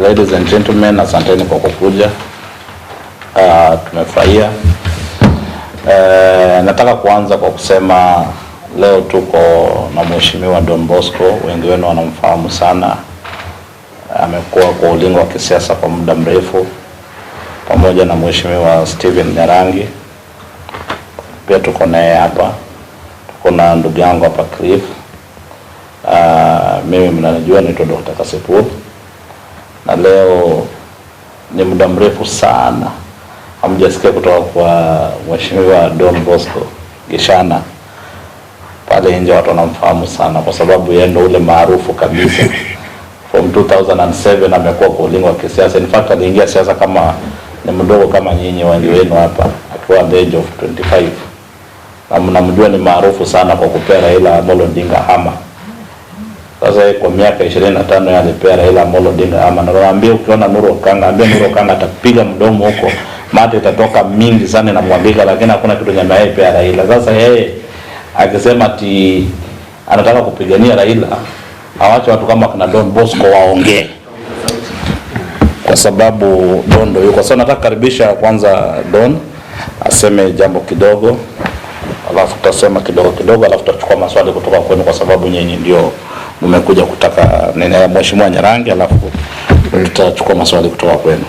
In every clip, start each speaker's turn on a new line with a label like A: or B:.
A: Ladies and gentlemen, asanteni kwa kukuja. Tumefurahia. Nataka kuanza kwa kusema leo tuko na Mheshimiwa Don Bosco, wengi wenu wanamfahamu sana. Amekuwa kwa ulingo wa kisiasa kwa muda mrefu, pamoja na Mheshimiwa Stephen Nyarangi. Pia tuko naye hapa. Tuko na ndugu yangu hapa Cliff. Mimi mnanijua naitwa Dr. Kisii. Na leo ni muda mrefu sana hamjasikia kutoka kwa Mheshimiwa Don Bosco Gishana. Pale nje watu wanamfahamu sana kwa sababu yeye ndo ule maarufu kabisa. From 2007 amekuwa kwa ulingo wa kisiasa. In fact aliingia siasa kama ni mdogo kama nyinyi wengi wenu hapa akiwa at the age of 25. Na mnamjua ni maarufu sana kwa kupea Raila Amolo Odinga hama. Sasa kwa miaka 25 yeye alipea Raila Amolo Odinga hama. Na naambia ukiona Nuru Okanga, ambia Nuru Okanga atapiga mdomo huko. Mate itatoka mingi sana na mwambika, lakini hakuna kitu nyama yeye pea Raila. Sasa yeye akisema ati anataka kupigania Raila, awache watu kama kina Don Bosco waongee. Kwa sababu Don ndo yuko. Sasa nataka karibisha kwanza Don aseme jambo kidogo. Alafu tutasema kidogo alafu tutachukua maswali kutoka kwenu kwa sababu nyinyi ndio mmekuja kutaka nene Mheshimiwa Nyarangi, alafu tutachukua maswali kutoka kwenu.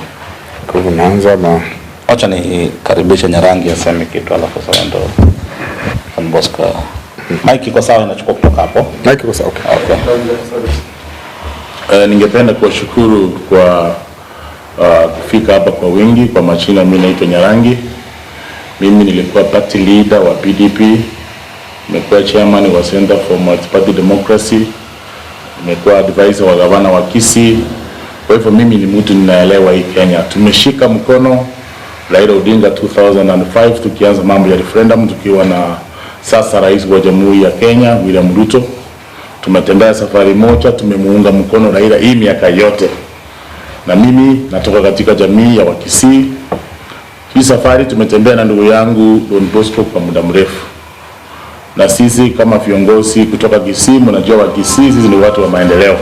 B: Kwa hivyo naanza na
A: acha ni karibisha Nyarangi aseme kitu alafu sasa ndo Don Bosco. Mike iko sawa, inachukua kutoka hapo.
B: Mike iko sawa.
C: Okay. Ningependa kuwashukuru kwa kufika hapa kwa wingi. Kwa majina mimi naitwa Nyarangi. Mimi nilikuwa party leader wa PDP, nimekuwa chairman wa Center for Multi-Party Democracy, nimekuwa advisor wa gavana wa Kisii. Kwa hivyo mimi ni mtu ninaelewa hii Kenya. Tumeshika mkono Raila Odinga 2005 tukianza mambo ya referendum, tukiwa na sasa rais wa Jamhuri ya Kenya William Ruto. Tumetembea safari moja, tumemuunga mkono Raila hii miaka yote. Na mimi natoka katika jamii ya Wakisii. Hii safari tumetembea na ndugu yangu Don Bosco kwa muda mrefu. Na sisi kama viongozi kutoka Kisii, mnajua wa Kisii sisi ni watu wa maendeleo.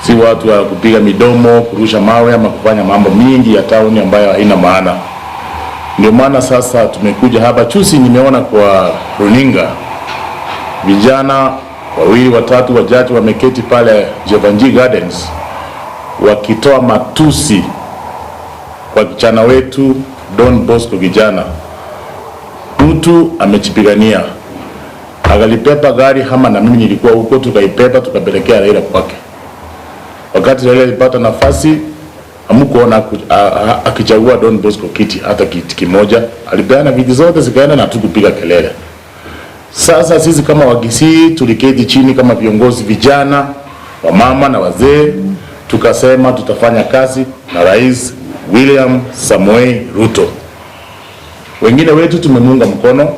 C: Si watu wa kupiga midomo, kurusha mawe ama kufanya mambo mingi ya tauni ambayo haina maana. Ndio maana sasa tumekuja hapa. Chusi nimeona kwa runinga vijana wawili watatu wajaji wameketi pale Jevanji Gardens wakitoa matusi kwa kijana wetu Don Bosco kijana. Mtu amechipigania. Agalipepa gari hama na mimi nilikuwa huko, tukaipepa tukapelekea Raila kwake. Wakati Raila alipata nafasi, hamukuona akichagua Don Bosco kiti hata kiti kimoja. Alipeana viti zote zikaenda na tukupiga kelele. Sasa sisi kama Wakisii tuliketi chini kama viongozi vijana, wamama na wazee, tukasema tutafanya kazi na Rais William Samoei Ruto. Wengine wetu tumemuunga mkono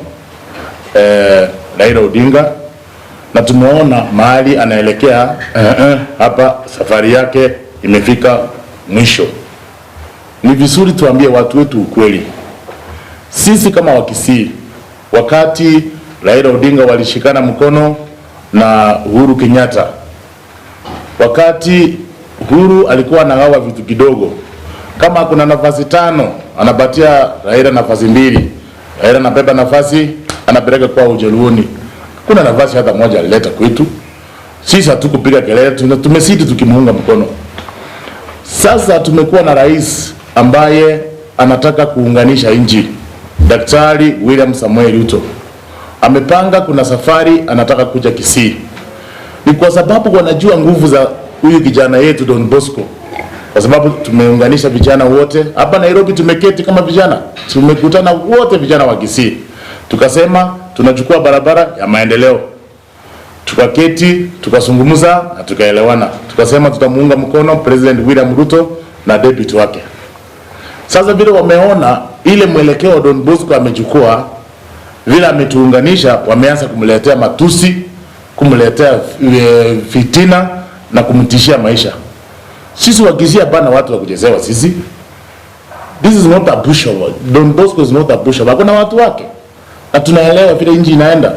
C: Raila Odinga na tumeona mahali anaelekea hapa safari yake imefika mwisho. Ni vizuri tuambie watu wetu ukweli. Sisi kama Wakisii, wakati Raila Odinga walishikana mkono na Uhuru Kenyatta, wakati Uhuru alikuwa anagawa vitu kidogo, kama kuna nafasi 5 anapatia Raila nafasi 2, Raila anabeba nafasi anapeleka kwa Ujaluoni. Kuna nafasi hata moja alileta kwetu. Sisi hatukupiga kelele, tumesiti tukimuunga mkono. Sasa tumekuwa na rais ambaye anataka kuunganisha nchi, Daktari William Samoei Ruto. Amepanga kuna safari anataka kuja Kisii. Ni kwa sababu wanajua nguvu za huyu kijana yetu Don Bosco. Kwa sababu tumeunganisha vijana wote. Hapa Nairobi tumeketi kama vijana. Tumekutana wote vijana wa Kisii. Tukasema tunachukua barabara ya maendeleo. Tukaketi, tukazungumza na tukaelewana. Tukasema tutamuunga mkono President William Ruto na deputy wake. Sasa vile wameona ile mwelekeo Don Bosco amechukua, vile ametuunganisha, wameanza kumletea matusi, kumletea fitina na kumtishia maisha. Sisi Wakisii hapana watu wa kuchezewa sisi. This is not a pushover. Don Bosco is not a pushover. Kuna watu wake. Na tunaelewa vile nchi inaenda.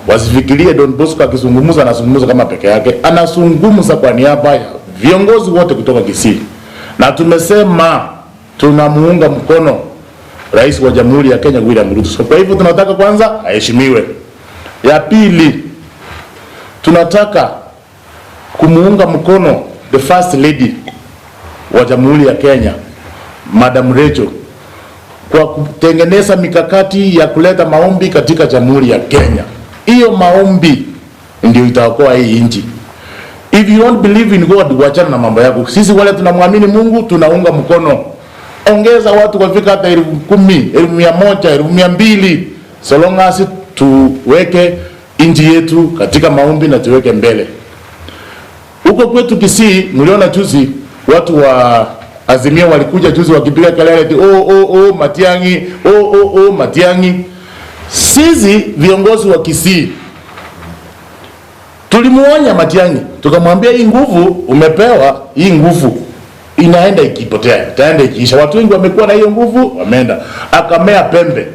C: Wasifikirie Don Bosco akizungumza anazungumza kama peke yake. Anazungumza kwa niaba ya viongozi wote kutoka Kisii, na tumesema tunamuunga mkono Rais wa Jamhuri ya Kenya William Ruto. So kwa hivyo tunataka kwanza aheshimiwe. Ya pili, tunataka kumuunga mkono the first lady wa Jamhuri ya Kenya, Madam Rachel, kwa kutengeneza mikakati ya kuleta maombi katika Jamhuri ya Kenya. Hiyo maombi ndio itaokoa hii nchi. If you don't believe in God, wachana na mambo yako. Sisi wale tunamwamini Mungu tunaunga mkono. Ongeza watu kufika hata 10,000, 100,000, 200,000, so long as tuweke nchi yetu katika maombi na tuweke mbele. Huko kwetu Kisii, mliona juzi watu wa Azimio walikuja juzi wakipiga kelele eti Matiang'i, Matiang'i. Sisi viongozi wa Kisii tulimuonya Matiang'i, tukamwambia hii nguvu umepewa, hii nguvu inaenda ikipotea, itaenda ikiisha. Watu wengi wamekuwa na hiyo nguvu, wameenda. Akamea pembe.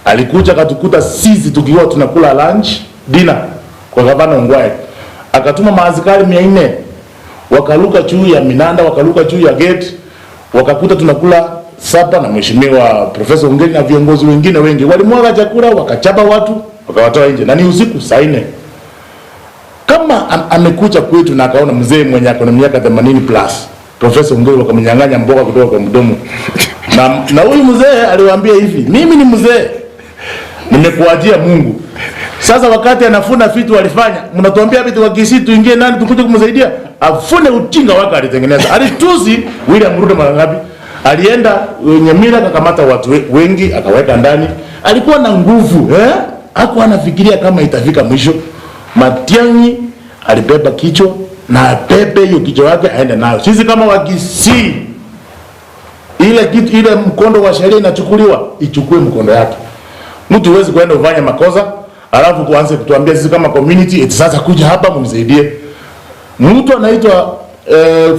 C: Alikuja akatukuta sisi tukiwa tunakula lunch, dinner kwa gavana Ongwae. Akatuma maaskari 400 wakaruka juu ya minanda, wakaruka juu ya gate, wakakuta tunakula sapa na mheshimiwa Profesa Ongeri na viongozi wengine wengi. Walimwaga chakula, wakachapa watu, wakawatoa nje. Na ni usiku saa 4. Kama amekuja kwetu na akaona mzee mwenye ako na miaka 80 plus, Profesa Ongeri wakamnyang'anya mboga kutoka kwa mdomo. Na huyu mzee aliwaambia hivi, mimi ni mzee, nimekuajia Mungu. Sasa wakati anafuna vitu walifanya, mnatuambia vitu wa Kisii tuingie nani tukuje kumsaidia? Afune utinga wake alitengeneza. Alitusi William Ruto mara ngapi? Alienda Nyamira akakamata watu wengi akaweka ndani. Alikuwa na nguvu, hakuwa anafikiria kama itafika mwisho. Matiang'i alibeba kichwa na pepe hiyo kichwa yake aende nayo. Sisi kama wa Kisii, ile mkondo wa sheria inachukuliwa, ichukue mkondo yake. Mtu huwezi kwenda ufanye makosa alafu kuanza kutuambia sisi kama community eti sasa kuja hapa mumsaidie. Mtu anaitwa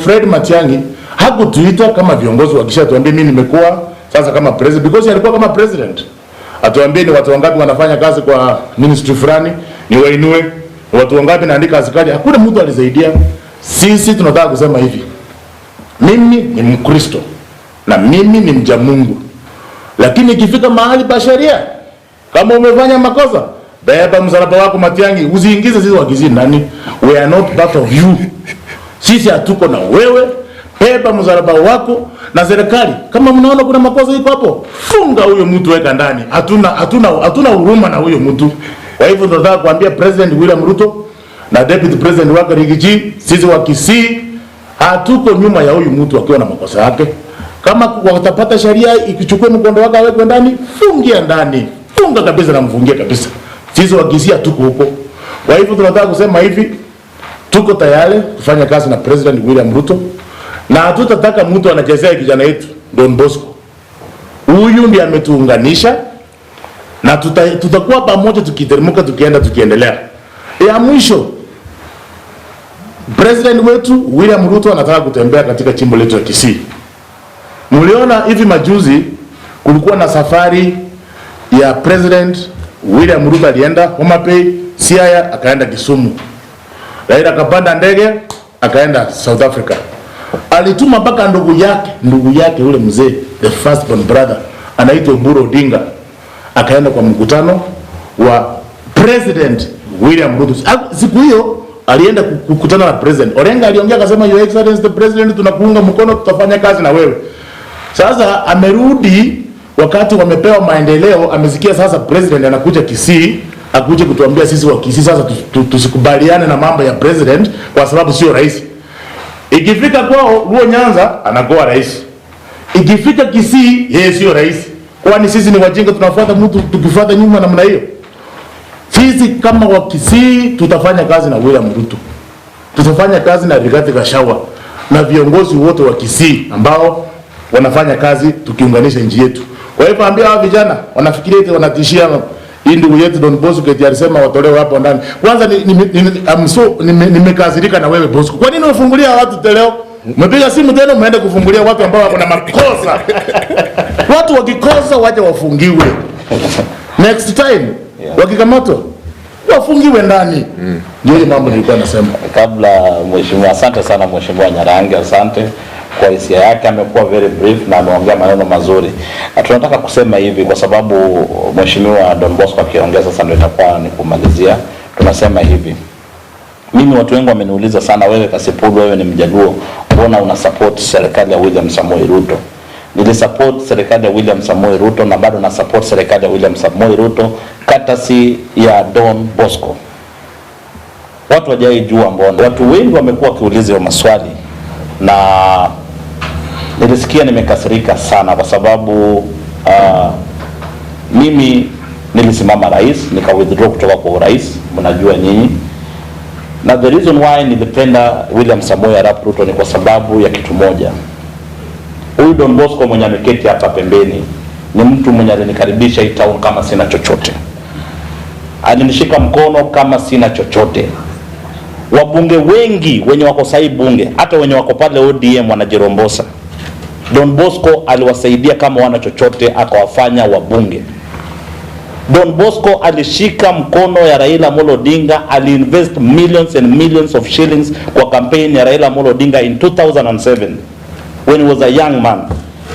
C: Fred Matiang'i hakutuita kama viongozi wakisha tuambie mimi nimekuwa sasa kama president, because alikuwa kama president. Atuambie ni watu wangapi wanafanya kazi kwa ministry fulani, ni wainue watu wangapi naandika askari. Hakuna mtu alisaidia. Sisi tunataka kusema hivi, mimi ni Mkristo na mimi ni mja Mungu, lakini ikifika mahali pa sheria, kama umefanya makosa, beba msalaba wako Matiang'i, usiingize sisi wa Kisii ndani. We are not part of you. Sisi hatuko na wewe. Beba msalaba wako na serikali. Kama mnaona kuna makosa iko hapo, funga huyo mtu, weka ndani. Hatuna huruma na huyo mtu. Kwa hivyo tunataka kuambia President William Ruto na Deputy President wake Rigiji, sisi wa Kisii hatuko nyuma ya huyu mtu akiwa na makosa yake. Kama watapata sheria ikichukue mkondo wake awekwe ndani, fungia ndani. Funga kabisa na mfungie kabisa. Sisi wa Kisii hatuko huko. Kwa hivyo tunataka kusema hivi, tuko tayari kufanya kazi na President William Ruto, na hatutataka mtu anachezea kijana yetu Don Bosco. Huyu ndiye ametuunganisha, na tutakuwa pamoja tukiteremka tukiendelea. Ya mwisho, President wetu William Ruto anataka kutembea katika jimbo letu la Kisii. Mliona hivi majuzi kulikuwa na safari ya President William Ruto, alienda Homa Bay, Siaya, akaenda Kisumu. Raila akapanda ndege akaenda South Africa. Alituma mpaka ndugu yake ule mzee, the first born brother, anaitwa Oburu Odinga, akaenda kwa mkutano wa President William Ruto. Siku hiyo alienda kukutana na President Orenga. Aliongea akasema, Your Excellency the President, tunakuunga mkono, tutafanya kazi na wewe. Sasa amerudi wakati wamepewa maendeleo, amesikia sasa President anakuja Kisii, akuje kutuambia sisi wa Kisii sasa tusikubaliane na mambo ya President kwa sababu sio rais. Ikifika kwao Luo Nyanza anakuwa rais. Ikifika Kisii yeye sio rais. Kwani sisi ni wajinga tunafuata mtu tukifuata nyuma namna hiyo? Sisi kama wa Kisii tutafanya kazi na William Ruto. Tutafanya kazi na Rigathi Gachagua na viongozi wote wa Kisii ambao wanafanya kazi tukiunganisha nchi yetu. Kwa hivyo ambia hao vijana wanafikiria eti wanatishia ndugu yetu Don Bosco eti alisema watolewe hapo ndani. Kwanza nimekasirika na wewe Bosco. Kwa nini unafungulia watu leo? Umepiga simu tena umeenda kufungulia watu ambao wako na makosa. Watu wakikosa waje wafungiwe. Next time wakikamatwa wafungiwe ndani. Ndio ile mambo nilikuwa nasema
A: kabla. Mheshimiwa, asante sana Mheshimiwa Nyarangi, asante kwa hisia yake, amekuwa very brief na ameongea maneno mazuri. Na tunataka kusema hivi kwa sababu Mheshimiwa Don Bosco akiongea sasa ndio itakuwa ni kumalizia. Tunasema hivi, mimi watu wengi wameniuliza sana, wewe Kasipul, wewe ni Mjaluo, mbona una support serikali ya William Samoei Ruto? Nilisupport serikali ya William Samoei Ruto na bado na support serikali ya William Samoei Ruto katasi ya Don Bosco. Watu hawajaijua mbona. Watu wengi wamekuwa wakiuliza hiyo maswali na nilisikia nimekasirika sana kwa sababu mimi nilisimama rais, nika withdraw kutoka kwa urais, mnajua nyinyi. Na the reason why nilipenda William Samoei Arap Ruto ni kwa sababu ya kitu moja. Huyu Don Bosco mwenye ameketi hapa pembeni ni mtu mwenye alinikaribisha hii town kama sina chochote. Alinishika mkono kama sina chochote. Wabunge wengi wenye wako sahi bunge, hata wenye wako pale ODM wanajirombosa, Don Bosco aliwasaidia kama wana chochote, akawafanya wabunge. Don Bosco alishika mkono ya Raila Amolo Odinga, aliinvest millions and millions of shillings kwa campaign ya Raila Amolo Odinga in 2007 when he was a young man.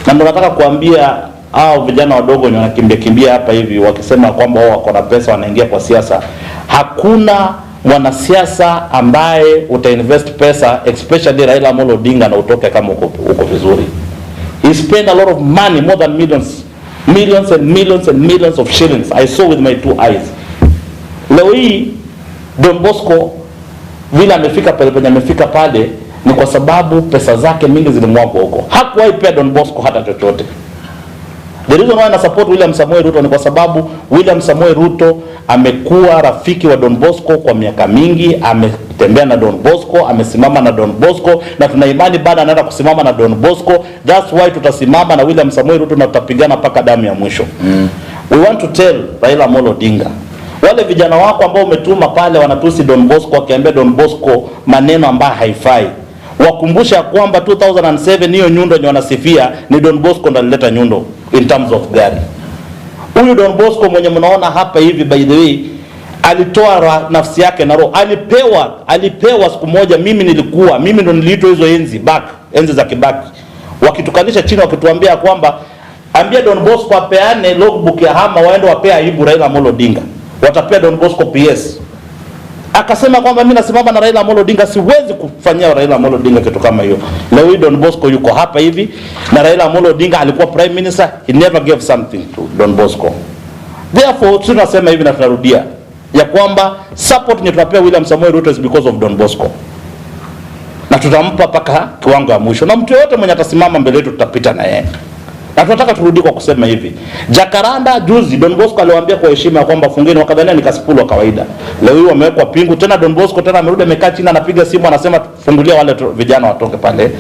A: Na ndo nataka kuambia hao vijana wadogo wenye wanakimbia hapa hivi wakisema kwamba wao wako na pesa wanaingia kwa siasa, hakuna mwanasiasa ambaye utainvest pesa, especially Raila Amolo Odinga, na utoke kama uko vizuri. He spent a lot of money, more than millions and millions of shillings. I saw with my two eyes. Leo hii Don Bosco vile amefika pale penye amefika pale ni kwa sababu pesa zake mingi zilimwagwa huko. Hakuwahi pea Don Bosco hata chochote. The reason why na support William Samoei Ruto ni kwa sababu William Samoei Ruto amekuwa rafiki wa Don Bosco kwa miaka mingi, ametembea na Don Bosco, amesimama na Don Bosco, na tuna imani baada anaenda kusimama na Don Bosco. That's why tutasimama na William Samoei Ruto na tutapigana mpaka damu ya mwisho. We want to tell Raila Amolo Odinga, wale vijana wako ambao umetuma pale wanatusi Don Bosco, wakiambia Don Bosco maneno ambayo haifai, wakumbusha kwamba 2007 hiyo nyundo yenye wanasifia ni Don Bosco ndo alileta nyundo in terms of gari. Huyu Don Bosco mwenye mnaona hapa hivi, by the way, alitoa nafsi yake na roho. Alipewa siku moja, mimi ndo niliitwa hizo enzi za Kibaki, wakitukalisha chini wakituambia kwamba ambia Don Bosco apeane logbook ya hama waende wapea aibu Raila Amolo Odinga, watapea Don Bosco PS. Akasema kwamba mimi nasimama na Raila Amolo Odinga, siwezi kufanyia Raila Amolo Odinga kitu kama hiyo. Leo hii Don Bosco yuko hapa hivi, na Raila Amolo Odinga alikuwa prime minister, he never gave something to Don Bosco. Therefore tunasema hivi na tunarudia ya kwamba support ni tunapea William Samoei Ruto is because of Don Bosco, na tutampa paka kiwango ya mwisho, na mtu yote mwenye atasimama mbele yetu tutapita na yeye. Na tunataka turudi kwa kusema hivi, Jacaranda juzi Don Bosco aliwaambia kwa heshima kwamba fungeni, wakadhania ni Kasipul wa kawaida. Leo hii wamewekwa pingu tena. Don Bosco tena amerudi amekaa chini anapiga simu anasema fungulia wale vijana watoke pale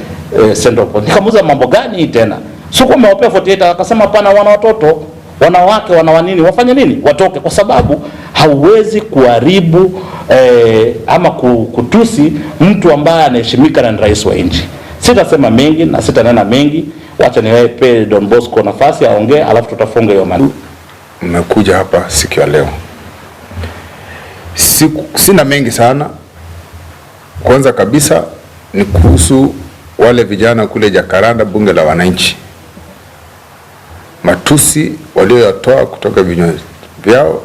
A: Central Point. Nikamuuliza mambo gani hii tena? Sio kwa mawapea 48, akasema hapana, wana watoto, wanawake, wananini, wafanye nini? Watoke, kwa sababu hauwezi kuharibu ama kutusi mtu ambaye anaheshimika na rais wa nchi. Sitasema mengi na sitanena mengi. Wacha niwape Don Bosco nafasi aongee, alafu tutafunga hiyo mada.
B: Mmekuja hapa siku ya leo. Sina mengi sana. Kwanza kabisa ni kuhusu wale vijana kule Jacaranda, bunge la wananchi. Matusi walioyatoa kutoka vinywa vyao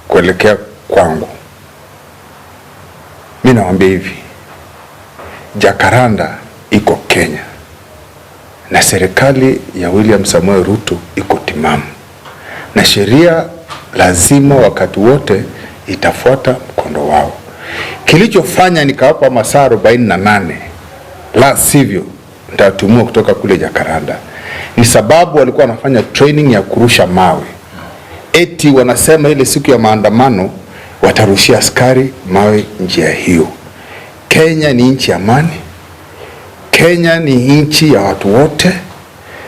B: kuelekea kwangu. Mimi nawaambia hivi, Jacaranda iko Kenya, na serikali ya William Samoei Ruto iko timamu, na sheria lazima wakati wote itafuata mkondo wao. Kilichofanya nikawapa masaa 48, la sivyo nitatumwa kutoka kule Jacaranda, ni sababu walikuwa wanafanya training ya kurusha mawe. Eti wanasema ile siku ya maandamano watarushia askari mawe njia hiyo. Kenya ni nchi ya amani. Kenya ni nchi ya watu wote,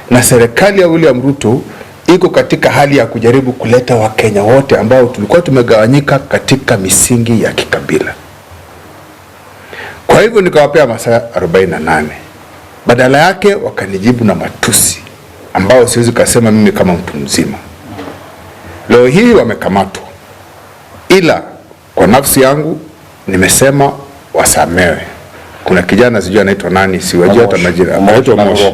B: na serikali ya William Ruto iko katika hali ya kujaribu kuleta Wakenya wote ambao tulikuwa tumegawanyika katika misingi ya kikabila. Kwa hivyo nikawapea masaa 48. Badala yake wakanijibu na matusi ambao siwezi kusema mimi kama mtu mzima. Leo hii wamekamatwa. ila kwa nafsi yangu nimesema wasamewe. Kuna kijana sijui anaitwa nani, siwajua hata majina, anaitwa Moshi.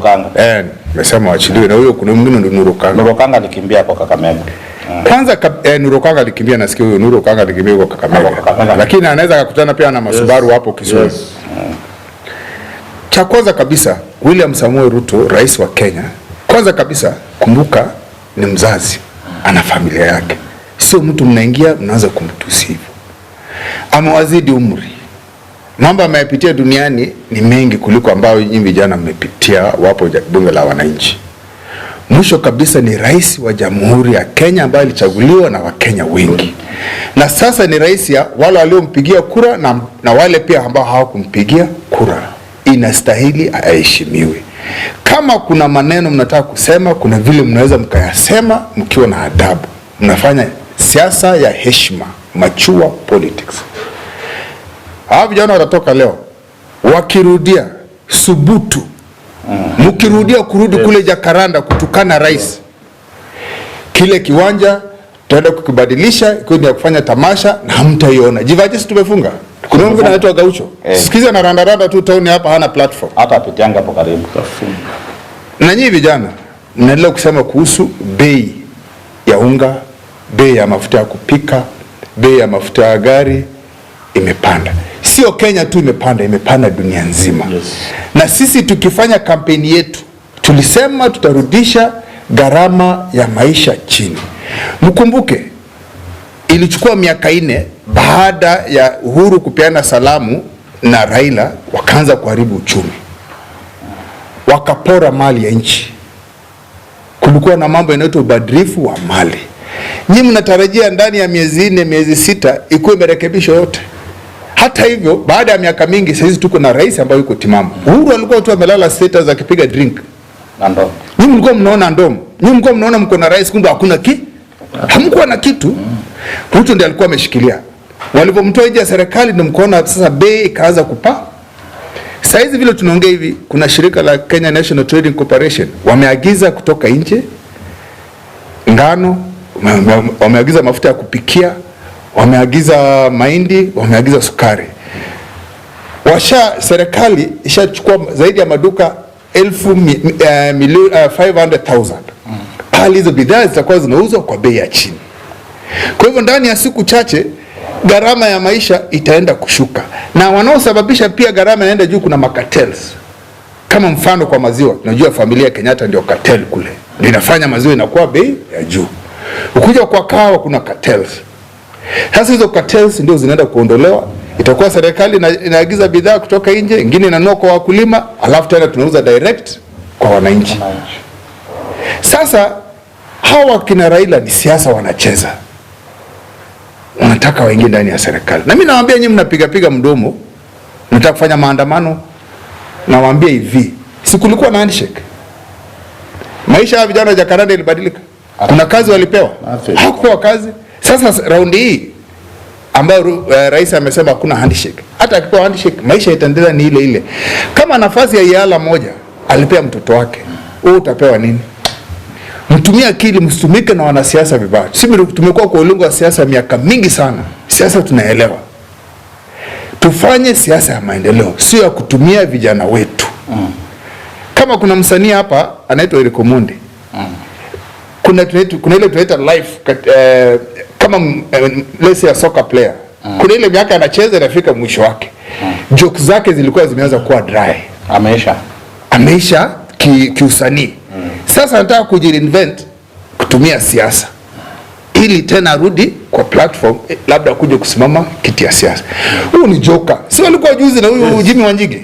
B: Nimesema waachiliwe, na huyo kuna mwingine ndio Nurokanga.
A: Nurokanga alikimbia kwa Kakamega.
B: Kwanza Nurokanga alikimbia, nasikia huyo Nurokanga alikimbia kwa Kakamega. Lakini anaweza kukutana pia na Masubaru hapo Kisumu. Cha kwanza kabisa, William Samoei Ruto, rais wa Kenya, kwanza kabisa kumbuka ni mzazi, ana familia yake. Sio mtu mnaingia mnaanza kumtusi hivyo. Amewazidi umri. Mambo ameyapitia duniani ni mengi kuliko ambayo nyinyi vijana mmepitia wapo bunge la wananchi. Mwisho kabisa ni rais wa Jamhuri ya Kenya ambaye alichaguliwa na Wakenya wengi. Na sasa ni rais ya wale waliompigia kura na wale pia ambao hawakumpigia kura. Inastahili aheshimiwe. Kama kuna maneno mnataka kusema, kuna vile mnaweza mkayasema mkiwa na adabu. Mnafanya siasa ya heshima, mature politics. Hawa vijana watatoka leo wakirudia subutu. Mkirudia kurudi kule Jakaranda kutukana rais, kile kiwanja tutaenda kukibadilisha ikuwe ni ya kufanya tamasha na hamtaiona. Jivajisi tumefunga. Kuna mwingine anaitwa Gaucho. Sikiza na randa tu town hapa hana platform.
A: Hata apitianga hapo karibu.
B: Na nyinyi vijana mnaendelea kusema kuhusu bei ya unga, bei ya mafuta ya kupika, bei ya mafuta ya gari imepanda. Sio Kenya tu imepanda dunia nzima. Na sisi tukifanya kampeni yetu tulisema tutarudisha gharama ya maisha chini. Mkumbuke ilichukua miaka 4 baada ya Uhuru kupeana salamu na Raila, wakaanza kuharibu uchumi, wakapora mali ya nchi. Kulikuwa na mambo yanayoitwa ubadhirifu wa mali. Nyinyi mnatarajia ndani ya miezi 4 miezi 6 ikuwe imerekebishwa yote. Hata hivyo baada ya miaka mingi sasa tuko na rais ambaye yuko timamu. Uhuru alikuwa tu amelala status akipiga drink
A: na ndoo.
B: Nyinyi mlikuwa mnaona ndoo. Nyinyi mlikuwa mnaona mko na rais, kumbe hakuna hamkuwa na kitu. Ruto ndiye alikuwa ameshikilia. Walipomtoa nje ya serikali ndio mkoona sasa bei ikaanza kupaa. Sasa hizi vile tunaongea hivi, kuna shirika la Kenya National Trading Corporation wameagiza kutoka nje ngano, wameagiza mafuta ya kupikia, wameagiza mahindi, wameagiza sukari. Serikali ishachukua zaidi ya maduka 500,000. Hali hizo bidhaa zitakuwa zinauzwa kwa bei ya chini. Kwa hivyo ndani ya siku chache gharama ya maisha itaenda kushuka. Na wanaosababisha pia gharama inaenda juu kuna makartels. Kama mfano kwa maziwa, unajua familia ya Kenyatta ndio cartel kule. Ndio inafanya maziwa inakuwa bei ya juu. Ukija kwa kahawa kuna cartels. Sasa hizo cartels ndio zinaenda kuondolewa. Itakuwa serikali inaagiza bidhaa kutoka nje, nyingine inanunua kwa wakulima, alafu tena tunauza direct kwa wananchi. Sasa hawa kina Raila ni siasa wanacheza. Wanataka waingie ndani ya serikali. Na mimi nawaambia nyinyi mnapiga mdomo, mnataka kufanya maandamano, nawaambia hivi, si kulikuwa na handshake. Maisha ya vijana wa Jakaranda ilibadilika. Kuna kazi walipewa? Hakuwa kazi. Sasa raundi hii ambayo rais amesema hakuna handshake. Hata akipewa handshake maisha itaendelea ni ile ile. Kama nafasi ya Yala moja alipea mtoto wake, wewe utapewa nini? Mtumie akili, msitumike na wanasiasa vibaya. Sisi tumekuwa kwa ulingo wa siasa miaka mingi sana. Siasa tunaelewa. Tufanye siasa ya maendeleo, sio ya kutumia vijana wetu. Kama kuna msanii hapa anaitwa Eric Omondi. Kuna ile tunaita life kama let's say a soccer player. Kuna ile miaka anacheza inafika mwisho wake. Jokes zake zilikuwa zimeanza kuwa dry. Ameisha kiusanii. Sasa nataka kujireinvent kutumia siasa ili tena rudi kwa platform, labda kuja kusimama kiti ya siasa. Huyu ni joker. Si walikuwa juzi na huyu Jimmy Wanjigi.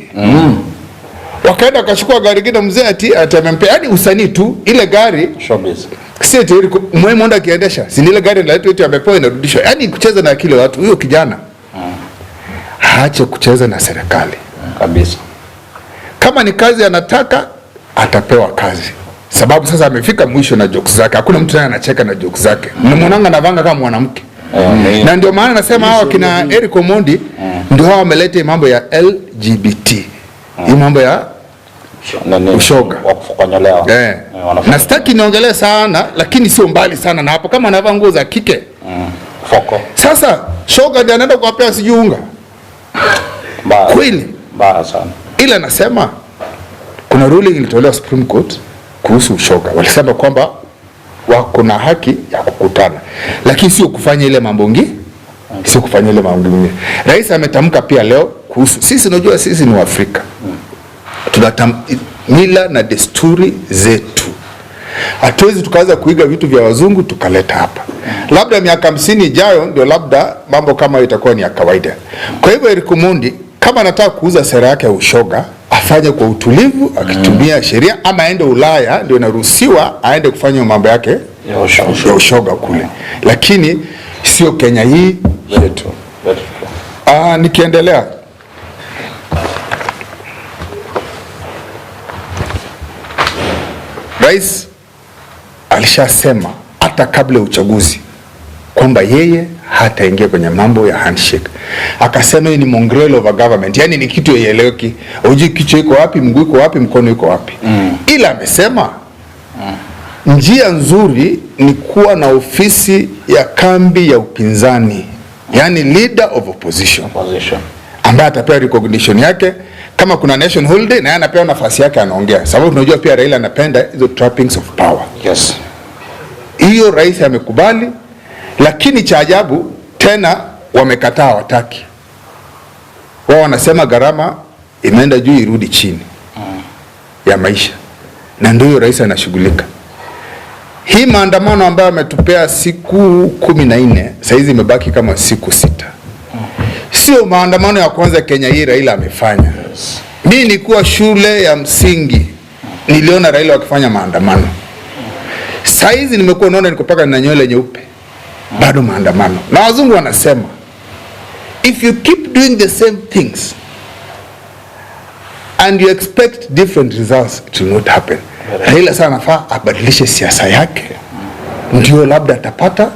B: Wakaenda akachukua gari gina mzee atamempea hadi usanii tu ile gari
A: showbiz.
B: Sisi tayari muhimu onda kiendesha. Si ile gari la yetu amepewa inarudishwa. Yaani kucheza na akili watu. Huyo kijana haache kucheza na serikali
A: kabisa.
B: Kama ni kazi anataka atapewa kazi. Sababu sasa amefika mwisho na jokes zake. Hakuna mtu anacheka na jokes zake. Mnamuonanga anavanga kama mwanamke. Na ndio maana nasema hawa kina Eric Omondi ndio hao wameleta mambo ya LGBT. Hii mambo ya ushoga
A: wa kufanyolewa.
B: Na sitaki niongelee sana lakini sio mbali sana na hapo. Kama anavaa nguo za kike
A: Foko.
B: Sasa shoga ndiye anaenda kuwapea sijiunga. Kweli?
A: Mbaya sana.
B: Ila nasema kuna ruling ilitolewa Supreme Court kuhusu ushoga. Walisema kwamba wako na haki ya kukutana, lakini sio kufanya ile mambo ngi, sio kufanya ile mambo ngi. Rais ametamka pia leo kuhusu sisi, unajua sisi ni Waafrika. Tuna mila na desturi zetu. Hatuwezi tukaanza kuiga vitu vya wazungu tukaleta hapa. Labda miaka 50 ijayo ndio labda mambo kama itakuwa ni ya kawaida. Kwa hivyo Eric Omondi kama anataka kuuza sera yake ya ushoga, afanye kwa utulivu akitumia sheria, ama aende Ulaya ndio inaruhusiwa aende kufanya mambo yake ya ushoga kule. Lakini sio Kenya hii yetu. Nikiendelea, Rais alishasema hata kabla ya uchaguzi kwamba yeye hataingia kwenye mambo ya handshake. Akasema hii ni mongrel of a government, yani ni kitu haieleweki. Hujui kichwa iko wapi, mguu iko wapi, mkono iko wapi. Ila amesema njia nzuri ni kuwa na ofisi ya kambi ya upinzani, yani leader of opposition, ambaye atapewa recognition yake. Kama kuna national holiday na yeye anapewa nafasi yake, anaongea. Sababu tunajua pia Raila anapenda hizo trappings of power.
A: Yes.
B: Hiyo rais amekubali, lakini cha ajabu tena wamekataa, wataki. Wao wanasema gharama imeenda juu irudi chini ya maisha. Na ndio rais anashughulika. Hii maandamano ambayo ametupea siku 14, sasa hizi imebaki kama siku 6. Sio maandamano ya kwanza Kenya hii Raila amefanya. Mimi nilikuwa shule ya msingi, niliona Raila wakifanya maandamano. Sasa hizi nimekuwa naona nikopaka na nywele nyeupe, bado maandamano. Na wazungu wanasema if you keep doing the same things and you expect different results, it will not happen. Raila sana anafaa abadilishe siasa yake, ndio labda atapata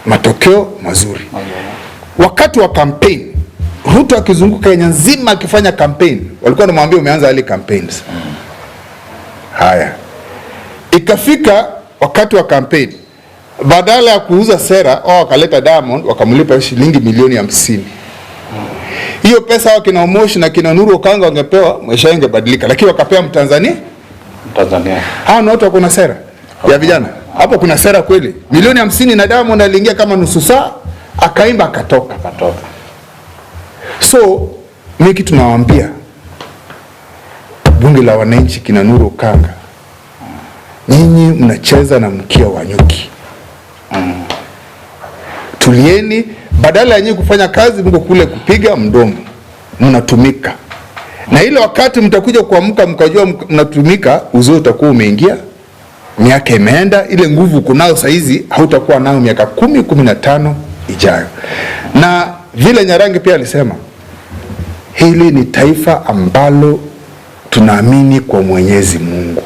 B: matokeo mazuri. Wakati wa campaign, Ruto akizunguka Kenya nzima akifanya campaign, walikuwa wanamwambia umeanza early campaigns. Haya, ikafika wakati wa campaign, badala ya kuuza sera, wakaleta Diamond wakamlipa shilingi milioni 50. Hiyo pesa wakina Omoshi na kina Nuru Okanga wangepewa, maisha yangebadilika, lakini wakapea Mtanzania. Hao ni watu wako na sera ya vijana. Hapo kuna sera kweli. Milioni 50 na Diamond aliingia kama nusu saa, akaimba akatoka. So mimi kitu nawaambia bunge la wananchi kina Nuru Okanga, nyinyi mnacheza na mkia wa nyuki. Tulieni, badala ya nyinyi kufanya kazi mko kule kupiga mdomo, mnatumika. Na ile wakati mtakuja kuamka mkajua mnatumika, uzuri utakuwa umeingia, miaka imeenda, ile nguvu kunao saa hizi hautakuwa nayo miaka 10, 15 ijayo. Na vile Nyarangi pia alisema, hili ni taifa ambalo tunaamini kwa Mwenyezi Mungu.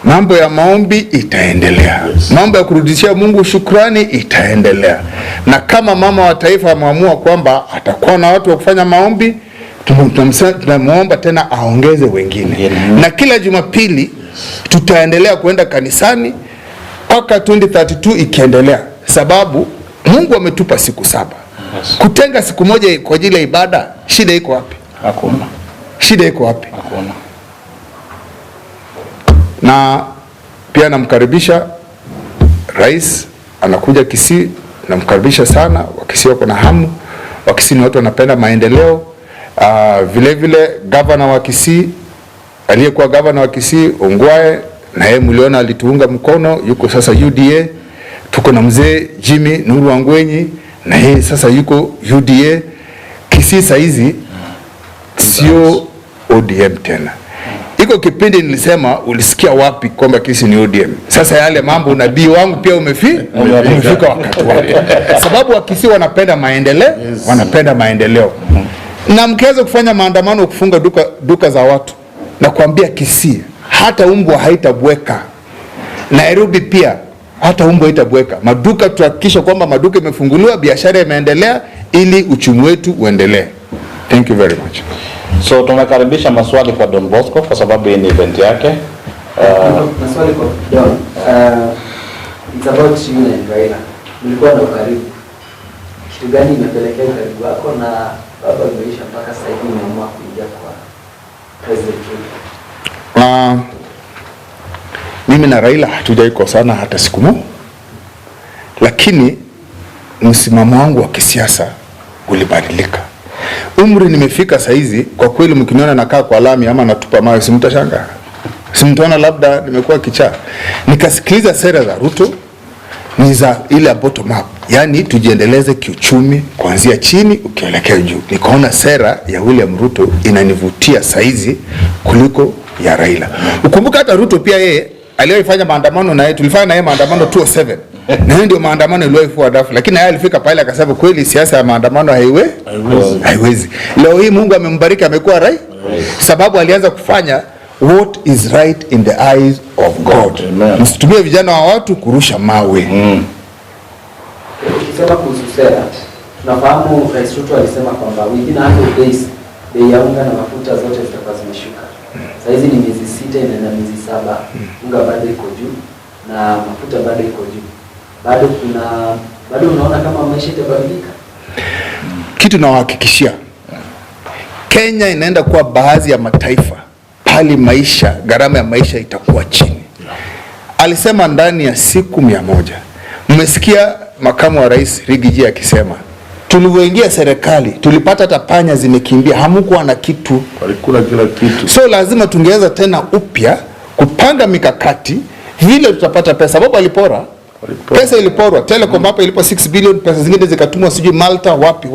B: Mambo ya maombi itaendelea. Mambo ya kurudishia Mungu shukrani itaendelea. Na kama mama wa taifa ameamua kwamba atakuwa na watu wa kufanya maombi, tunamuomba tena aongeze wengine. Na kila Jumapili tutaendelea kuenda kanisani mpaka 2032 ikiendelea. Sababu Mungu ametupa siku 7. Kutenga siku moja kwa ajili ya ibada, shida iko wapi?
A: Hakuna.
B: Shida iko wapi?
A: Hakuna.
B: Na pia namkaribisha rais, anakuja Kisii, namkaribisha sana. Wakisii wako na hamu, Wakisii ni watu wanapenda maendeleo. Vile vile governor wa Kisii, aliyekuwa governor wa Kisii Ongwae, na yeye mliona alituunga mkono, yuko sasa UDA. Tuko na mzee Jimmy Nuru Wangwenyi, na yeye sasa yuko UDA. Kisii saizi sio ODM tena. Iko kipindi nilisema, ulisikia wapi kwamba Kisii ni ODM? Sasa yale mambo unabii wangu pia umefika wakati wake. Sababu wa Kisii wanapenda maendeleo, wanapenda maendeleo. Na mkiweza kufanya maandamano kufunga duka za watu, na kuambia Kisii hata umbwa haitabweka. Nairobi pia hata umbwa haitabweka. Maduka tuhakikisha kwamba maduka imefunguliwa, biashara imeendelea, ili uchumi wetu uendelee. Thank you very much.
A: So tumekaribisha maswali kwa Don Bosco kwa sababu hii ni event yake.
D: Maswali kwa Don. It's about you and Raila. mlikuwa na ukaribu. Kitu gani imepelekea ukaribu wako na baba umeisha mpaka sasa hivi umeamua kuingia kwa President Ruto?
B: Mimi na Raila hatujaikosana hata siku moja, lakini msimamo wangu wa kisiasa ulibadilika. Umri nimefika saizi, kwa kweli mkiniona nakaa kwa lami ama natupa mawe simtashangaa. Simtaona labda nimekuwa kichaa. Nikasikiliza sera za Ruto ni za ile bottom up. Yaani tujiendeleze kiuchumi kuanzia chini ukielekea juu. Nikaona sera ya William Ruto inanivutia saizi kuliko ya Raila. Ukumbuka hata Ruto pia yeye aliyofanya maandamano na yeye, tulifanya na yeye maandamano 2007. Na hiyo ndio maandamano yaliyoifua dafu, lakini yeye alifika pale akasema kweli siasa ya maandamano haiwezi. Leo hii Mungu amembariki amekuwa rais sababu alianza kufanya what is right in the eyes of God. Msitumie vijana wa watu kurusha mawe.
D: Ukisema kuhusu sera, tunafahamu Rais Ruto alisema kwamba within 100 days bei ya unga na mafuta zote zitakuwa zimeshuka. Sasa hizi ni miezi 6 na miezi 7, unga bado iko juu na mafuta bado iko juu. Bado unaona kama maisha itabadilika?
B: Kitu nawahakikishia, Kenya inaenda kuwa baadhi ya mataifa pali maisha, gharama ya maisha itakuwa chini. Alisema ndani ya siku 100. Mmesikia makamu wa rais Rigiji akisema tulivyoingia serikali tulipata hata panya zimekimbia, hamukuwa na kitu,
C: walikula kila kitu.
B: So lazima tungeanza tena upya kupanga mikakati vile tutapata pesa, sababu alipora. Pesa iliporwa, Telecom hapa ilipo 6 billion, pesa zingine zikatumwa sijui Malta wapi.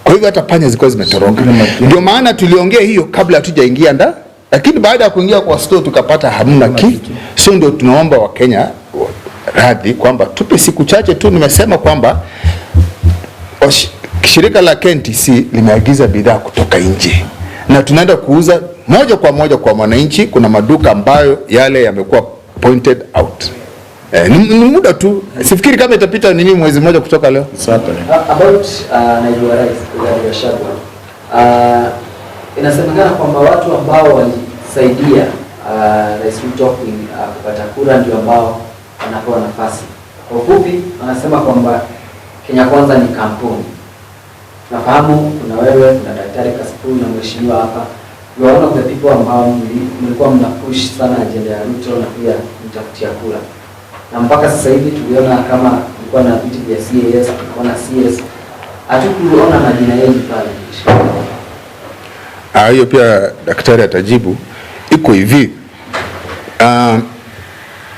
B: Kwa hivyo hata panya zilikuwa zimetoroka. Ndio maana tuliongea hiyo kabla hatujaingia ndani, lakini baada ya kuingia kwa store tukapata hamna kitu. So ndio tunaomba wa Kenya radhi kwamba tupe siku chache tu. Nimesema kwamba shirika la KNTC limeagiza bidhaa kutoka nje na tunaenda kuuza moja kwa mwananchi. Kuna maduka ambayo yale yamekuwa pointed out. Ni muda tu, sifikiri kama itapita nini mwezi mmoja kutoka leo.
D: About naibu rais Rigathi Gachagua, inasemekana kwamba watu ambao walisaidia Rais Ruto kupata kura ndio ambao wanapewa nafasi. Kwa ufupi wanasema kwamba Kenya Kwanza ni kampuni. Nafahamu kuna wewe, kuna Daktari Kasipul na mheshimiwa hapa. You are one of the people ambao mlikuwa mnapush sana agenda ya Ruto na pia mtafutia kura. Na mpaka sasa hivi tuliona kama kulikuwa na viti vya CAS, kulikuwa na CS. Hatukuona majina yenu pale.
B: Hiyo pia daktari atajibu. Iko hivi.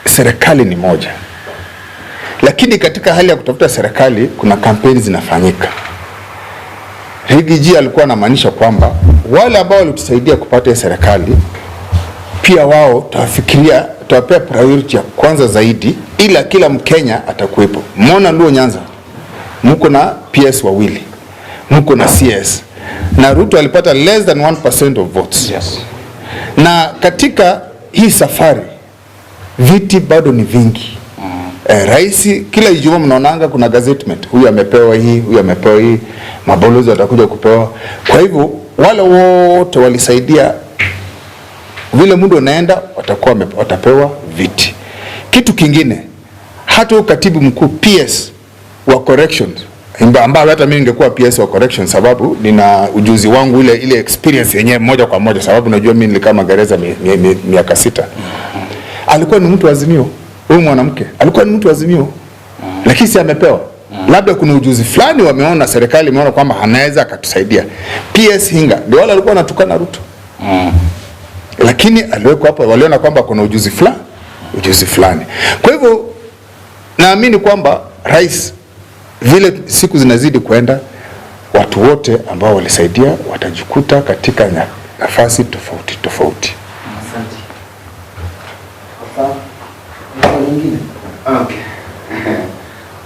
B: Serikali ni moja. Lakini katika hali ya kutafuta serikali kuna kampeni zinafanyika. Rigiji alikuwa anamaanisha kwamba wale ambao walitusaidia kupata serikali pia wao tawafikiria, tawapea priority ya kwanza zaidi, ila kila Mkenya atakuwepo. Mona Luo Nyanza, mko na PS wawili, mko na CS, na Ruto alipata less than 1% of votes.
A: Yes.
B: Na katika hii safari viti bado ni vingi. Rais kila Ijumaa mnaonanga kuna gazettement, huyu amepewa hii, huyu amepewa hii, mabalozi watakuja kupewa. Kwa hivyo wale wote walisaidia, vile muda unaenda watapewa viti. Kitu kingine, hata katibu mkuu PS wa corrections, ambao hata mimi ningekuwa PS wa corrections sababu nina ujuzi wangu ile experience yenyewe moja kwa moja, sababu najua mimi nilikaa magereza miaka 6. Alikuwa ni mtu wa Azimio. Huyu mwanamke alikuwa ni mtu wa Azimio. Lakini si amepewa. Labda kuna ujuzi fulani wameona, serikali imeona kwamba anaweza akatusaidia. PS Hinga ndio wale walikuwa wanatukana Ruto. Lakini aliwekwa hapa, waliona kwamba kuna ujuzi fulani. Kwa hivyo naamini kwamba rais, vile siku zinazidi kwenda, watu wote ambao walisaidia watajikuta katika nafasi tofauti.
D: Asante.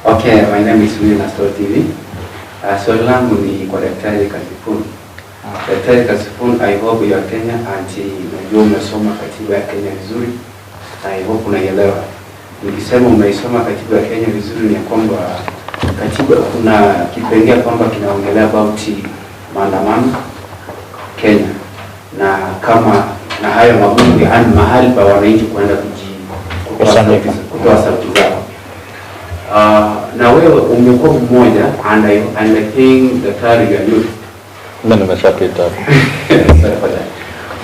E: Okay, my name is William Astor TV. Swali langu ni kwa Daktari Kasipul. Daktari Kasipul, I hope you are Kenya and najua umesoma katiba ya Kenya vizuri. I hope unaielewa. Nikisema umeisoma katiba ya Kenya vizuri ni kwamba katiba kuna kipengele kwamba kinaongelea about maandamano Kenya. Na kama na hayo mabunge yani mahali pa wananchi kwenda kutoa sauti zao. na wewe umekuwa mmoja and I think daktari ya youth.
A: Mimi nimeshapita.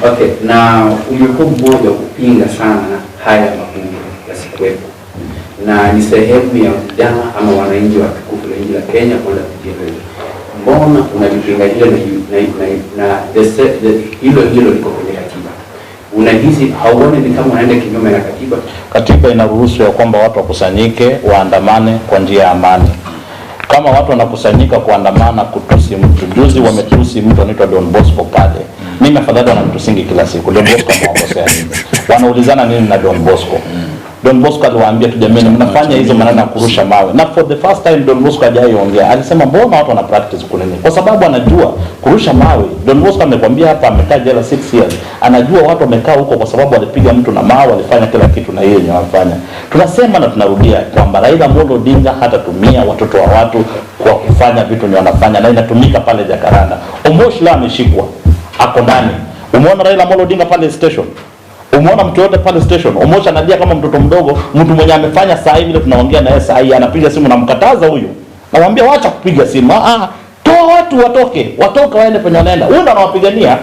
E: Okay, na umekuwa mmoja kupinga sana haya mafunzo yasikuwepo, na ni sehemu ya vijana ama wananchi wa tukufu la nchi la Kenya kwenda kujieleza. Mbona unalipinga hilo na hilo liko kwenye katiba? Unahisi hauone ni kama unaenda kinyume na katiba?
A: Katiba inaruhusu ya kwamba watu wakusanyike, waandamane kwa njia ya amani. Kama watu wanakusanyika kuandamana kutusi mtu, juzi wametusi mtu anaitwa Don Bosco pale. Mimi afadhali wanamtusingi kila siku. Don Bosco amewakosea nini? Wanaulizana nini na Don Bosco? Don Bosco aliwaambia tu jamani, mnafanya hizo maneno ya kurusha mawe. Na for the first time Don Bosco hajaongea. Alisema mbona watu wana practice kunini? Kwa sababu anajua kurusha mawe. Don Bosco amekwambia hapa amekaa jela 6 years. Anajua watu wamekaa huko kwa sababu walipiga mtu na mawe, walifanya kila kitu na yeye wanafanya. Tunasema na tunarudia kwamba Raila Amolo Odinga hatatumia watoto wa watu kwa kufanya vitu ni wanafanya, na inatumika pale Jakaranda. Omosh la ameshikwa. Ako ndani. Umeona Raila Amolo Odinga pale station? Umeona mtu yote pale station? Omosh analia kama mtoto mdogo, mtu mwenye amefanya saa hivi ile tunaongea na yeye saa hii anapiga simu na mkataza huyu. Nawaambia waacha kupiga simu. Toa watu watoka waende penye wanaenda. Huyu ndo anawapigania.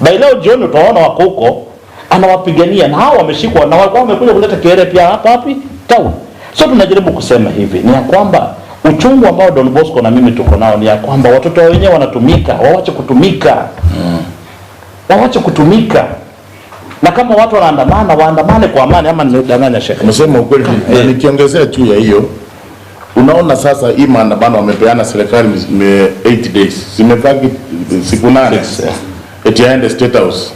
A: By leo jioni utaona wako huko anawapigania, na hao wameshikwa na walikuwa wamekuja kuleta kelele pia hapa wapi? Town. So tunajaribu kusema hivi ni ya kwamba uchungu ambao Don Bosco na mimi tuko nao ni ya kwamba watoto wenyewe wanatumika, waache kutumika. Waache kutumika. Na kama watu wanaandamana, waandamane kwa amani ama nimedanganya Sheikh?
C: Umesema ukweli. Nikiongezea tu ya hiyo, unaona sasa hii maandamano wamepeana serikali 8 days. Zimebaki siku 8. Eti aende State House.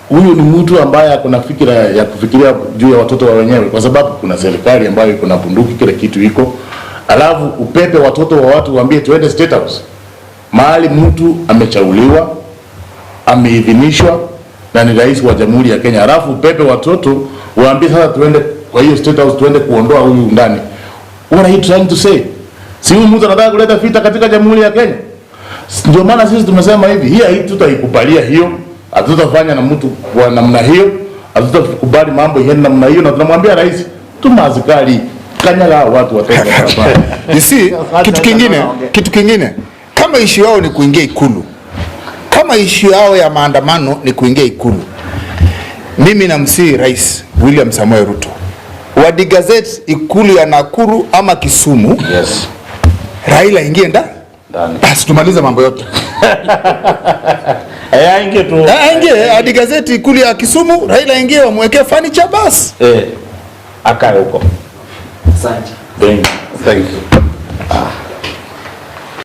C: Huyu ni mtu ambaye akona fikira ya kufikiria juu ya watoto wa wenyewe, kwa sababu kuna serikali ambayo iko na bunduki, kile kitu iko. Alafu upepe watoto wa watu waambie tuende State House. Mahali mtu amechaguliwa, ameidhinishwa na ni rais wa Jamhuri ya Kenya. Alafu upepe watoto waambie sasa tuende kwa hiyo State House, tuende kuondoa huyu ndani. What are you trying to say? Si huyu mtu anataka kuleta vita katika Jamhuri ya Kenya? Ndio maana sisi tumesema hivi, hii tutaikubalia hiyo. Hatutafanya na mtu kwa namna hiyo. Hatutakubali mambo iende namna hiyo, na tunamwambia rais tuma askari kanyaga watu watoke hapa.
B: You see, kitu kingine kama issue yao ni kuingia Ikulu, kama issue yao ya maandamano ni kuingia Ikulu, mimi namsihi Rais William Samoei Ruto wadi gazette Ikulu ya Nakuru ama Kisumu.
A: Yes.
B: Raila ingie ndani. Basi tumaliza mambo yote.
A: Aingie tu.
B: Aingie hadi gazeti Ikulu ya Kisumu, Raila ingie wamwekee furniture basi.
A: Akae huko.
D: Asante.
C: Thank you.